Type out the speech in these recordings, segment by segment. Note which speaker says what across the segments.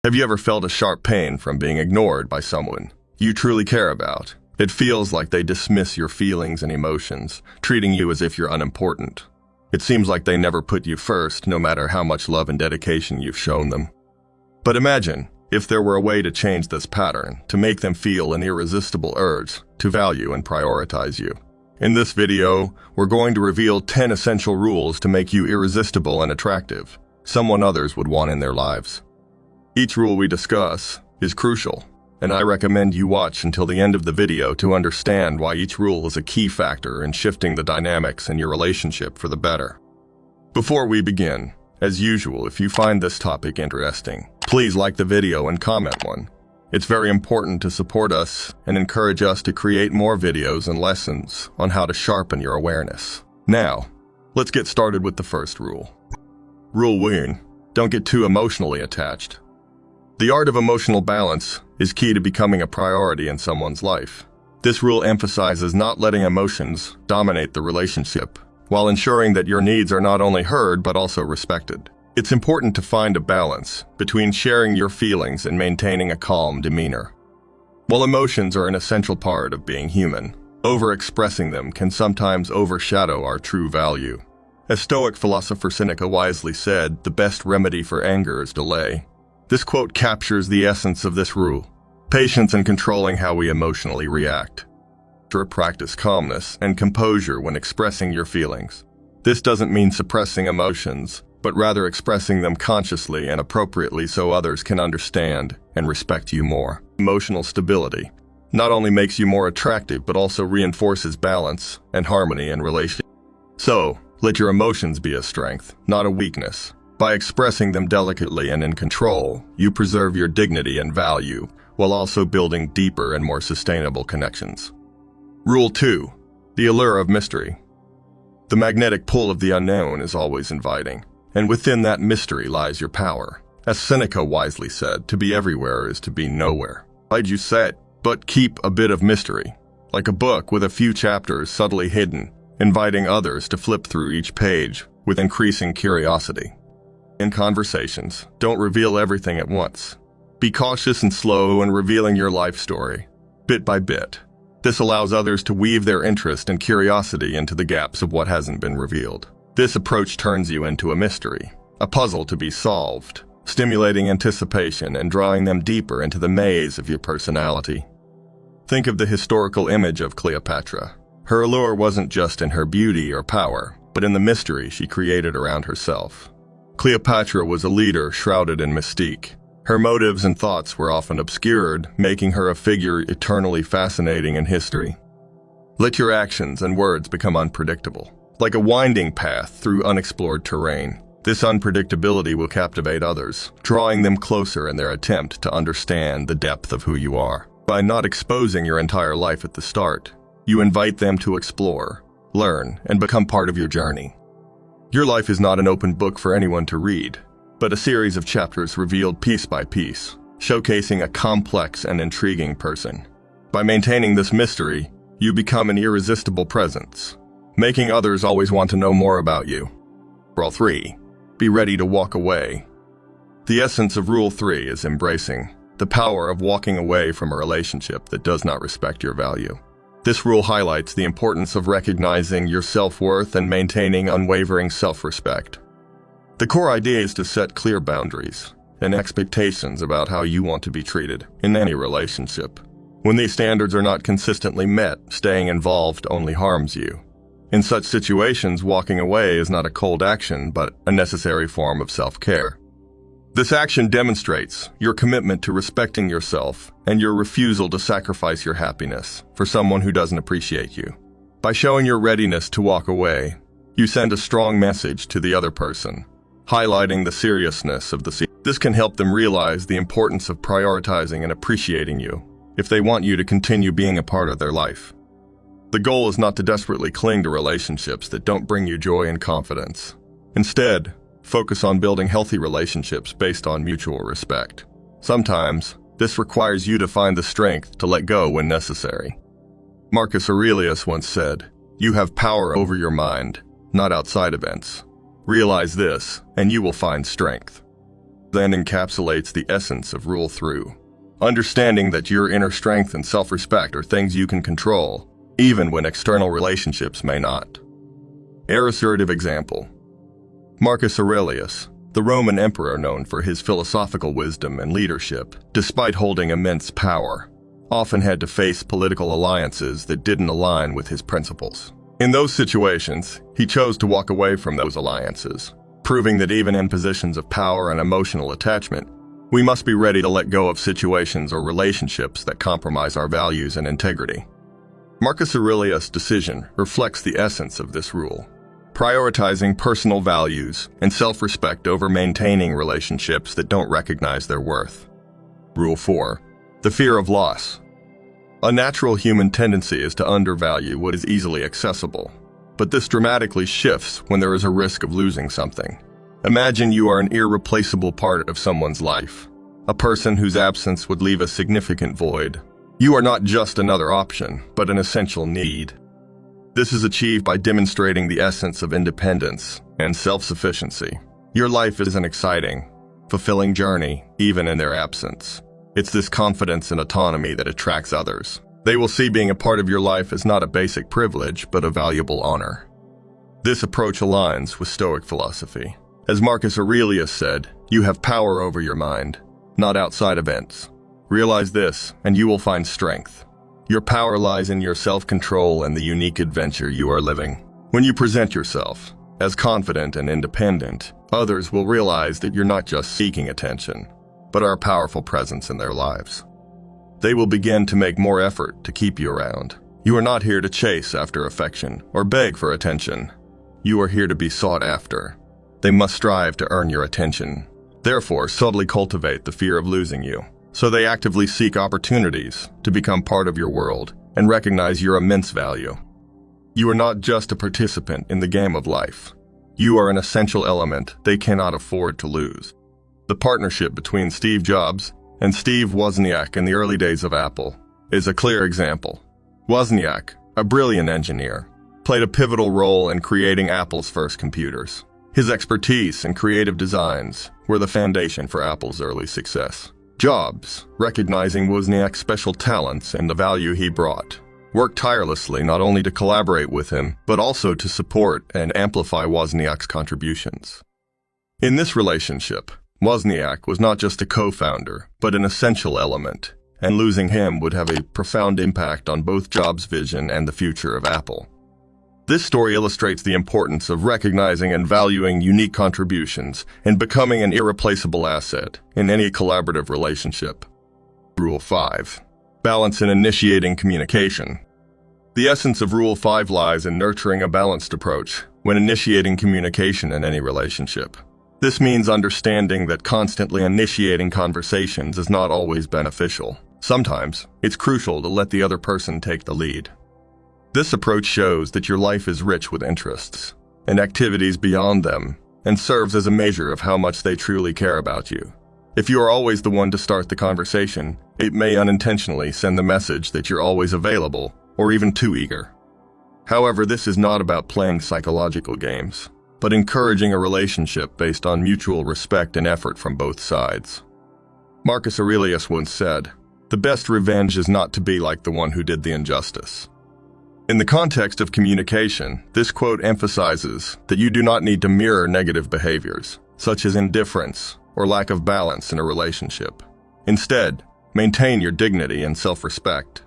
Speaker 1: Have you ever felt a sharp pain from being ignored by someone you truly care about? It feels like they dismiss your feelings and emotions, treating you as if you're unimportant. It seems like they never put you first, no matter how much love and dedication you've shown them. But imagine if there were a way to change this pattern, to make them feel an irresistible urge to value and prioritize you. In this video, we're going to reveal 10 essential rules to make you irresistible and attractive, someone others would want in their lives. Each rule we discuss is crucial, and I recommend you watch until the end of the video to understand why each rule is a key factor in shifting the dynamics in your relationship for the better. Before we begin, as usual, if you find this topic interesting, please like the video and comment one. It's very important to support us and encourage us to create more videos and lessons on how to sharpen your awareness. Now, let's get started with the first rule. Rule 1: don't get too emotionally attached. The art of emotional balance is key to becoming a priority in someone's life. This rule emphasizes not letting emotions dominate the relationship, while ensuring that your needs are not only heard but also respected. It's important to find a balance between sharing your feelings and maintaining a calm demeanor. While emotions are an essential part of being human, overexpressing them can sometimes overshadow our true value. As Stoic philosopher Seneca wisely said, "The best remedy for anger is delay." This quote captures the essence of this rule: patience in controlling how we emotionally react. Practice calmness and composure when expressing your feelings. This doesn't mean suppressing emotions, but rather expressing them consciously and appropriately so others can understand and respect you more. Emotional stability not only makes you more attractive but also reinforces balance and harmony in relationships. So, let your emotions be a strength, not a weakness. By expressing them delicately and in control, you preserve your dignity and value, while also building deeper and more sustainable connections. Rule 2: the allure of mystery. The magnetic pull of the unknown is always inviting, and within that mystery lies your power. As Seneca wisely said, "To be everywhere is to be nowhere." I'd you said, but keep a bit of mystery, like a book with a few chapters subtly hidden, inviting others to flip through each page with increasing curiosity. In conversations, don't reveal everything at once. Be cautious and slow in revealing your life story, bit by bit. This allows others to weave their interest and curiosity into the gaps of what hasn't been revealed. This approach turns you into a mystery, a puzzle to be solved, stimulating anticipation and drawing them deeper into the maze of your personality. Think of the historical image of Cleopatra. Her allure wasn't just in her beauty or power, but in the mystery she created around herself. Cleopatra was a leader shrouded in mystique. Her motives and thoughts were often obscured, making her a figure eternally fascinating in history. Let your actions and words become unpredictable, like a winding path through unexplored terrain. This unpredictability will captivate others, drawing them closer in their attempt to understand the depth of who you are. By not exposing your entire life at the start, you invite them to explore, learn, and become part of your journey. Your life is not an open book for anyone to read, but a series of chapters revealed piece by piece, showcasing a complex and intriguing person. By maintaining this mystery, you become an irresistible presence, making others always want to know more about you. Rule 3: be ready to walk away. The essence of Rule 3 is embracing the power of walking away from a relationship that does not respect your value. This rule highlights the importance of recognizing your self-worth and maintaining unwavering self-respect. The core idea is to set clear boundaries and expectations about how you want to be treated in any relationship. When these standards are not consistently met, staying involved only harms you. In such situations, walking away is not a cold action, but a necessary form of self-care. This action demonstrates your commitment to respecting yourself and your refusal to sacrifice your happiness for someone who doesn't appreciate you. By showing your readiness to walk away, you send a strong message to the other person, highlighting the seriousness of the situation. This can help them realize the importance of prioritizing and appreciating you if they want you to continue being a part of their life. The goal is not to desperately cling to relationships that don't bring you joy and confidence. Instead, focus on building healthy relationships based on mutual respect. Sometimes, this requires you to find the strength to let go when necessary. Marcus Aurelius once said, "You have power over your mind, not outside events. Realize this, and you will find strength." then encapsulates the essence of Rule 3. Understanding that your inner strength and self-respect are things you can control, even when external relationships may not. Illustrative example. Marcus Aurelius, the Roman emperor known for his philosophical wisdom and leadership, despite holding immense power, often had to face political alliances that didn't align with his principles. In those situations, he chose to walk away from those alliances, proving that even in positions of power and emotional attachment, we must be ready to let go of situations or relationships that compromise our values and integrity. Marcus Aurelius' decision reflects the essence of this rule, prioritizing personal values and self-respect over maintaining relationships that don't recognize their worth. Rule 4. The fear of loss. A natural human tendency is to undervalue what is easily accessible, but this dramatically shifts when there is a risk of losing something. Imagine you are an irreplaceable part of someone's life, a person whose absence would leave a significant void. You are not just another option, but an essential need. This is achieved by demonstrating the essence of independence and self-sufficiency. Your life is an exciting, fulfilling journey, even in their absence. It's this confidence and autonomy that attracts others. They will see being a part of your life as not a basic privilege, but a valuable honor. This approach aligns with Stoic philosophy. As Marcus Aurelius said, you have power over your mind, not outside events. Realize this, and you will find strength. Your power lies in your self-control and the unique adventure you are living. When you present yourself as confident and independent, others will realize that you're not just seeking attention, but are a powerful presence in their lives. They will begin to make more effort to keep you around. You are not here to chase after affection or beg for attention. You are here to be sought after. They must strive to earn your attention. Therefore, subtly cultivate the fear of losing you. So they actively seek opportunities to become part of your world and recognize your immense value. You are not just a participant in the game of life. You are an essential element they cannot afford to lose. The partnership between Steve Jobs and Steve Wozniak in the early days of Apple is a clear example. Wozniak, a brilliant engineer, played a pivotal role in creating Apple's first computers. His expertise and creative designs were the foundation for Apple's early success. Jobs, recognizing Wozniak's special talents and the value he brought, worked tirelessly not only to collaborate with him, but also to support and amplify Wozniak's contributions. In this relationship, Wozniak was not just a co-founder, but an essential element, and losing him would have a profound impact on both Jobs' vision and the future of Apple. This story illustrates the importance of recognizing and valuing unique contributions and becoming an irreplaceable asset in any collaborative relationship. Rule 5. Balance in initiating communication. The essence of Rule 5 lies in nurturing a balanced approach when initiating communication in any relationship. This means understanding that constantly initiating conversations is not always beneficial. Sometimes, it's crucial to let the other person take the lead. This approach shows that your life is rich with interests and activities beyond them, and serves as a measure of how much they truly care about you. If you are always the one to start the conversation, it may unintentionally send the message that you're always available or even too eager. However, this is not about playing psychological games, but encouraging a relationship based on mutual respect and effort from both sides. Marcus Aurelius once said, "The best revenge is not to be like the one who did the injustice." In the context of communication, this quote emphasizes that you do not need to mirror negative behaviors, such as indifference or lack of balance in a relationship. Instead, maintain your dignity and self-respect.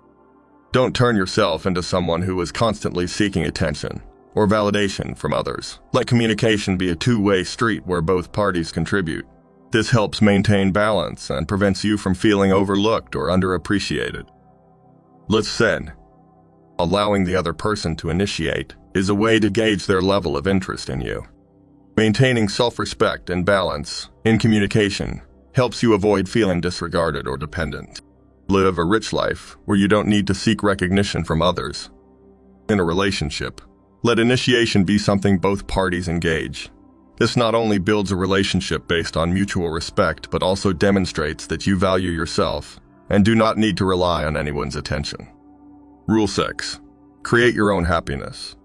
Speaker 1: Don't turn yourself into someone who is constantly seeking attention or validation from others. Let communication be a two-way street where both parties contribute. This helps maintain balance and prevents you from feeling overlooked or underappreciated. Let's say, allowing the other person to initiate is a way to gauge their level of interest in you. Maintaining self-respect and balance in communication helps you avoid feeling disregarded or dependent. Live a rich life where you don't need to seek recognition from others. In a relationship, let initiation be something both parties engage. This not only builds a relationship based on mutual respect, but also demonstrates that you value yourself and do not need to rely on anyone's attention. Rule 6. Create your own happiness.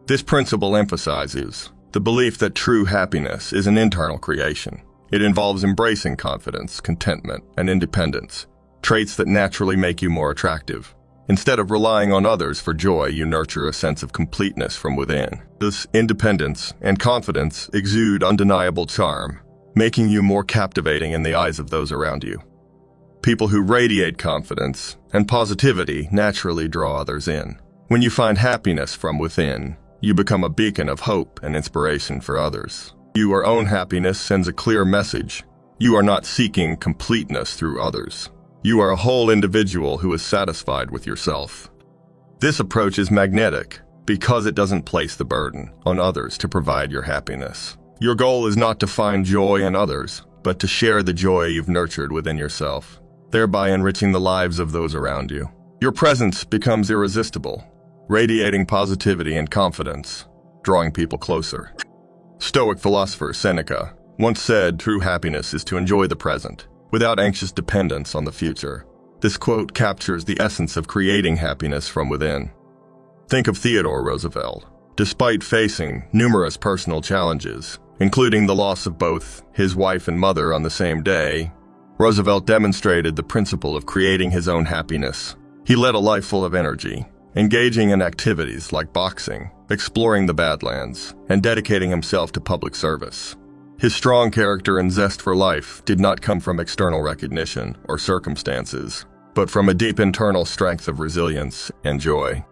Speaker 1: This principle emphasizes the belief that true happiness is an internal creation. It involves embracing confidence, contentment, and independence, traits that naturally make you more attractive. Instead of relying on others for joy, you nurture a sense of completeness from within. This independence and confidence exude undeniable charm, making you more captivating in the eyes of those around you. People who radiate confidence and positivity naturally draw others in. When you find happiness from within, you become a beacon of hope and inspiration for others. Your own happiness sends a clear message. You are not seeking completeness through others. You are a whole individual who is satisfied with yourself. This approach is magnetic because it doesn't place the burden on others to provide your happiness. Your goal is not to find joy in others, but to share the joy you've nurtured within yourself, thereby enriching the lives of those around you. Your presence becomes irresistible, radiating positivity and confidence, drawing people closer. Stoic philosopher Seneca once said, "True happiness is to enjoy the present, without anxious dependence on the future." This quote captures the essence of creating happiness from within. Think of Theodore Roosevelt. Despite facing numerous personal challenges, including the loss of both his wife and mother on the same day, Roosevelt demonstrated the principle of creating his own happiness. He led a life full of energy, engaging in activities like boxing, exploring the Badlands, and dedicating himself to public service. His strong character and zest for life did not come from external recognition or circumstances, but from a deep internal strength of resilience and joy.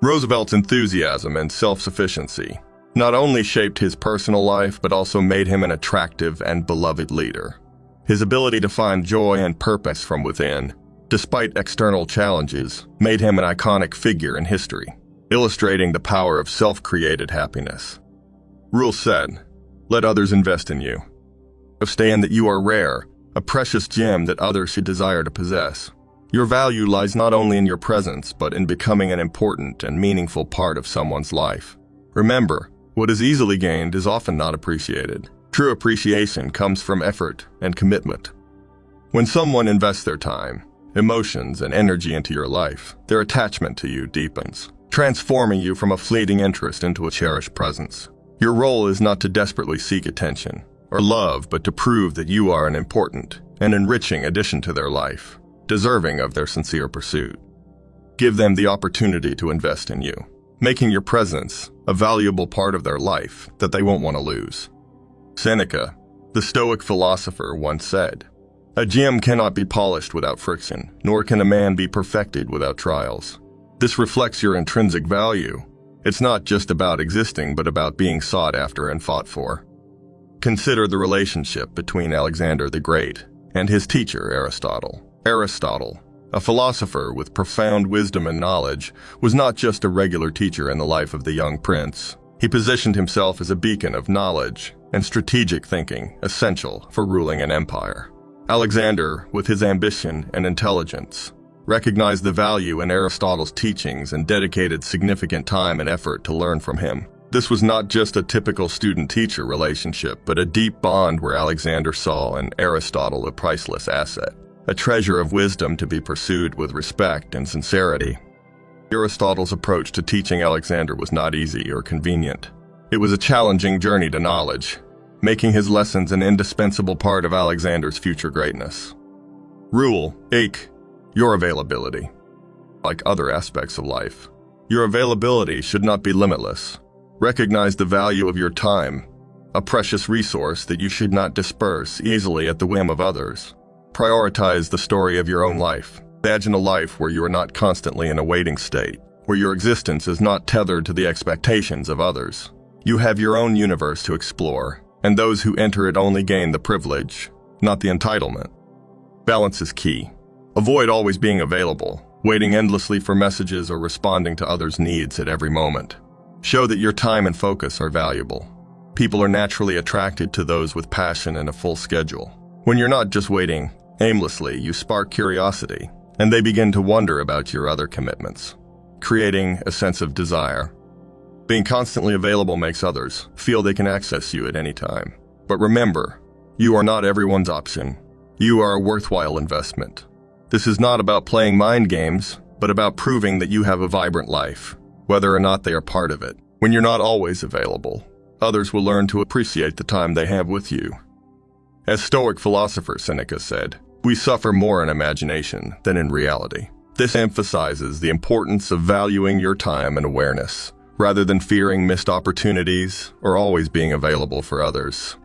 Speaker 1: Roosevelt's enthusiasm and self-sufficiency not only shaped his personal life, but also made him an attractive and beloved leader. His ability to find joy and purpose from within, despite external challenges, made him an iconic figure in history, illustrating the power of self-created happiness. Rule said, "Let others invest in you. Understand that you are rare, a precious gem that others should desire to possess. Your value lies not only in your presence, but in becoming an important and meaningful part of someone's life. Remember, what is easily gained is often not appreciated. True appreciation comes from effort and commitment." When someone invests their time, emotions, and energy into your life, their attachment to you deepens, transforming you from a fleeting interest into a cherished presence. Your role is not to desperately seek attention or love, but to prove that you are an important and enriching addition to their life, deserving of their sincere pursuit. Give them the opportunity to invest in you, making your presence a valuable part of their life that they won't want to lose. Seneca, the Stoic philosopher, once said, "A gem cannot be polished without friction, nor can a man be perfected without trials." This reflects your intrinsic value. It's not just about existing, but about being sought after and fought for. Consider the relationship between Alexander the Great and his teacher Aristotle. Aristotle, a philosopher with profound wisdom and knowledge, was not just a regular teacher in the life of the young prince. He positioned himself as a beacon of knowledge and strategic thinking, essential for ruling an empire. Alexander, with his ambition and intelligence, recognized the value in Aristotle's teachings and dedicated significant time and effort to learn from him. This was not just a typical student-teacher relationship, but a deep bond where Alexander saw in Aristotle a priceless asset, a treasure of wisdom to be pursued with respect and sincerity. Aristotle's approach to teaching Alexander was not easy or convenient. It was a challenging journey to knowledge, making his lessons an indispensable part of Alexander's future greatness. Rule 8. Your availability. Like other aspects of life, your availability should not be limitless. Recognize the value of your time, a precious resource that you should not disperse easily at the whim of others. Prioritize the story of your own life. Imagine a life where you are not constantly in a waiting state, where your existence is not tethered to the expectations of others. You have your own universe to explore, and those who enter it only gain the privilege, not the entitlement. Balance is key. Avoid always being available, waiting endlessly for messages or responding to others' needs at every moment. Show that your time and focus are valuable. People are naturally attracted to those with passion and a full schedule. When you're not just waiting aimlessly, you spark curiosity, and they begin to wonder about your other commitments, creating a sense of desire. Being constantly available makes others feel they can access you at any time. But remember, you are not everyone's option. You are a worthwhile investment. This is not about playing mind games, but about proving that you have a vibrant life, whether or not they are part of it. When you're not always available, others will learn to appreciate the time they have with you. As Stoic philosopher Seneca said, "We suffer more in imagination than in reality." This emphasizes the importance of valuing your time and awareness, rather than fearing missed opportunities or always being available for others.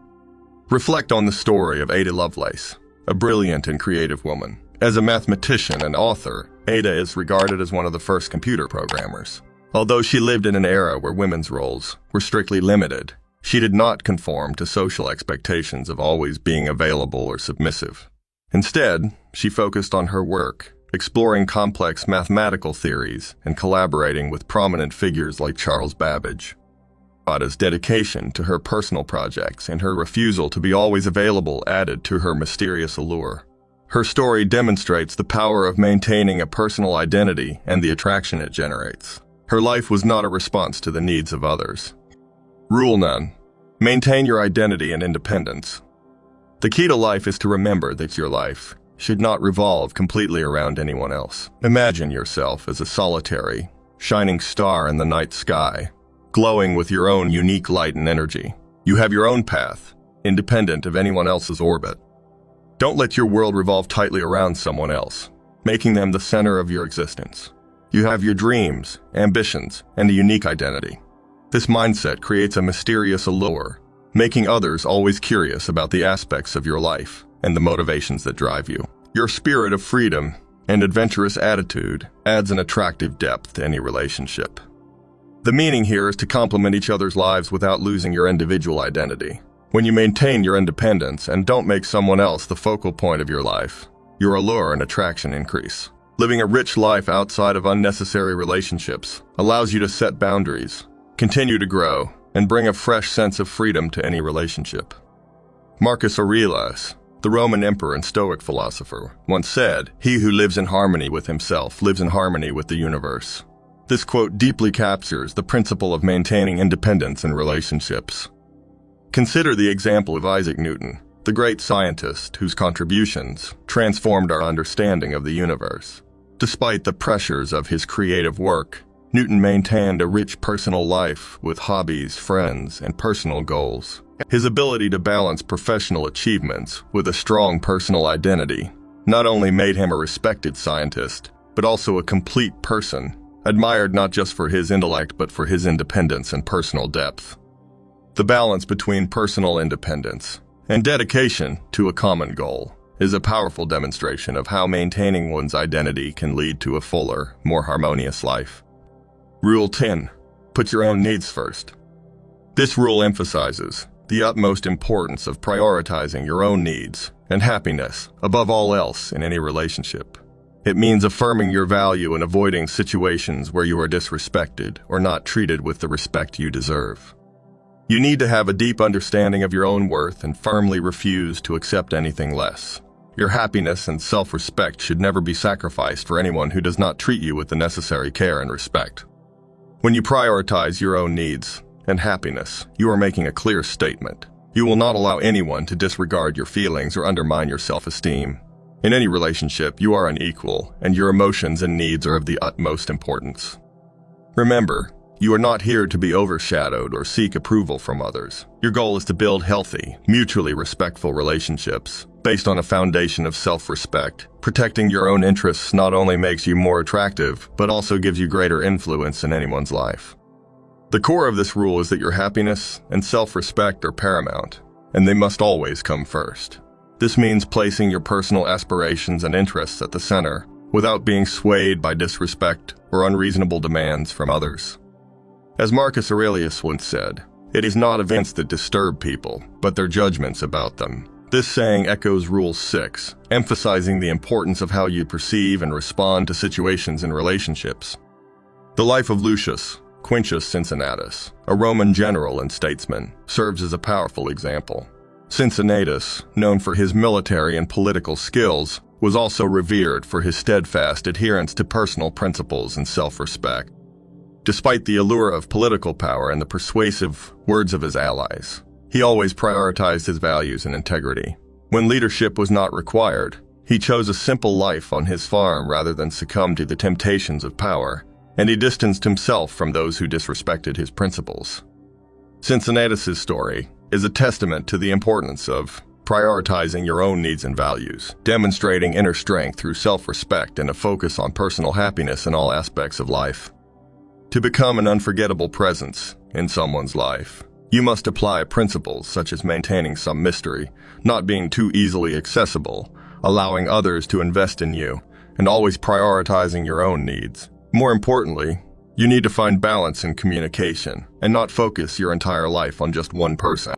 Speaker 1: Reflect on the story of Ada Lovelace, a brilliant and creative woman. As a mathematician and author, Ada is regarded as one of the first computer programmers. Although she lived in an era where women's roles were strictly limited, she did not conform to social expectations of always being available or submissive. Instead, she focused on her work, exploring complex mathematical theories and collaborating with prominent figures like Charles Babbage. Ada's dedication to her personal projects and her refusal to be always available added to her mysterious allure. Her story demonstrates the power of maintaining a personal identity and the attraction it generates. Her life was not a response to the needs of others. Rule 9. Maintain your identity and independence. The key to life is to remember that your life should not revolve completely around anyone else. Imagine yourself as a solitary, shining star in the night sky, glowing with your own unique light and energy. You have your own path, independent of anyone else's orbit. Don't let your world revolve tightly around someone else, making them the center of your existence. You have your dreams, ambitions, and a unique identity. This mindset creates a mysterious allure, making others always curious about the aspects of your life and the motivations that drive you. Your spirit of freedom and adventurous attitude adds an attractive depth to any relationship. The meaning here is to complement each other's lives without losing your individual identity. When you maintain your independence and don't make someone else the focal point of your life, your allure and attraction increase. Living a rich life outside of unnecessary relationships allows you to set boundaries, continue to grow, and bring a fresh sense of freedom to any relationship. Marcus Aurelius, the Roman emperor and Stoic philosopher, once said, "He who lives in harmony with himself lives in harmony with the universe." This quote deeply captures the principle of maintaining independence in relationships. Consider the example of Isaac Newton, the great scientist whose contributions transformed our understanding of the universe. Despite the pressures of his creative work, Newton maintained a rich personal life with hobbies, friends, and personal goals. His ability to balance professional achievements with a strong personal identity not only made him a respected scientist, but also a complete person, admired not just for his intellect but for his independence and personal depth. The balance between personal independence and dedication to a common goal is a powerful demonstration of how maintaining one's identity can lead to a fuller, more harmonious life. Rule 10. Put your own needs first. This rule emphasizes the utmost importance of prioritizing your own needs and happiness above all else in any relationship. It means affirming your value and avoiding situations where you are disrespected or not treated with the respect you deserve. You need to have a deep understanding of your own worth and firmly refuse to accept anything less. Your happiness and self-respect should never be sacrificed for anyone who does not treat you with the necessary care and respect. When you prioritize your own needs and happiness, you are making a clear statement. You will not allow anyone to disregard your feelings or undermine your self-esteem. In any relationship, you are an equal, and your emotions and needs are of the utmost importance. Remember, you are not here to be overshadowed or seek approval from others. Your goal is to build healthy, mutually respectful relationships based on a foundation of self-respect. Protecting your own interests not only makes you more attractive, but also gives you greater influence in anyone's life. The core of this rule is that your happiness and self-respect are paramount, and they must always come first. This means placing your personal aspirations and interests at the center, without being swayed by disrespect or unreasonable demands from others. As Marcus Aurelius once said, "It is not events that disturb people, but their judgments about them." This saying echoes Rule 6, emphasizing the importance of how you perceive and respond to situations in relationships. The life of Lucius Quintus Cincinnatus, a Roman general and statesman, serves as a powerful example. Cincinnatus, known for his military and political skills, was also revered for his steadfast adherence to personal principles and self-respect. Despite the allure of political power and the persuasive words of his allies, he always prioritized his values and integrity. When leadership was not required, he chose a simple life on his farm rather than succumb to the temptations of power, and he distanced himself from those who disrespected his principles. Cincinnatus's story is a testament to the importance of prioritizing your own needs and values, demonstrating inner strength through self-respect and a focus on personal happiness in all aspects of life. To become an unforgettable presence in someone's life, you must apply principles such as maintaining some mystery, not being too easily accessible, allowing others to invest in you, and always prioritizing your own needs. More importantly, you need to find balance in communication and not focus your entire life on just one person.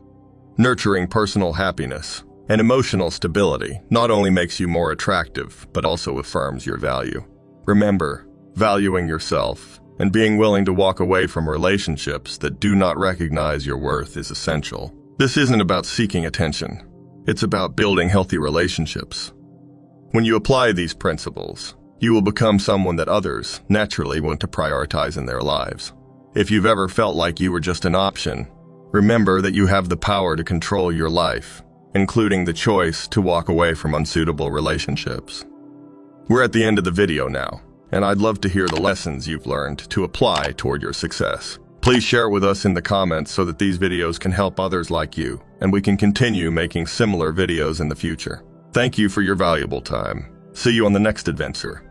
Speaker 1: Nurturing personal happiness and emotional stability not only makes you more attractive, but also affirms your value. Remember, valuing yourself and being willing to walk away from relationships that do not recognize your worth is essential. This isn't about seeking attention. It's about building healthy relationships. When you apply these principles, you will become someone that others naturally want to prioritize in their lives. If you've ever felt like you were just an option, remember that you have the power to control your life, including the choice to walk away from unsuitable relationships. We're at the end of the video now, and I'd love to hear the lessons you've learned to apply toward your success. Please share with us in the comments so that these videos can help others like you, and we can continue making similar videos in the future. Thank you for your valuable time. See you on the next adventure.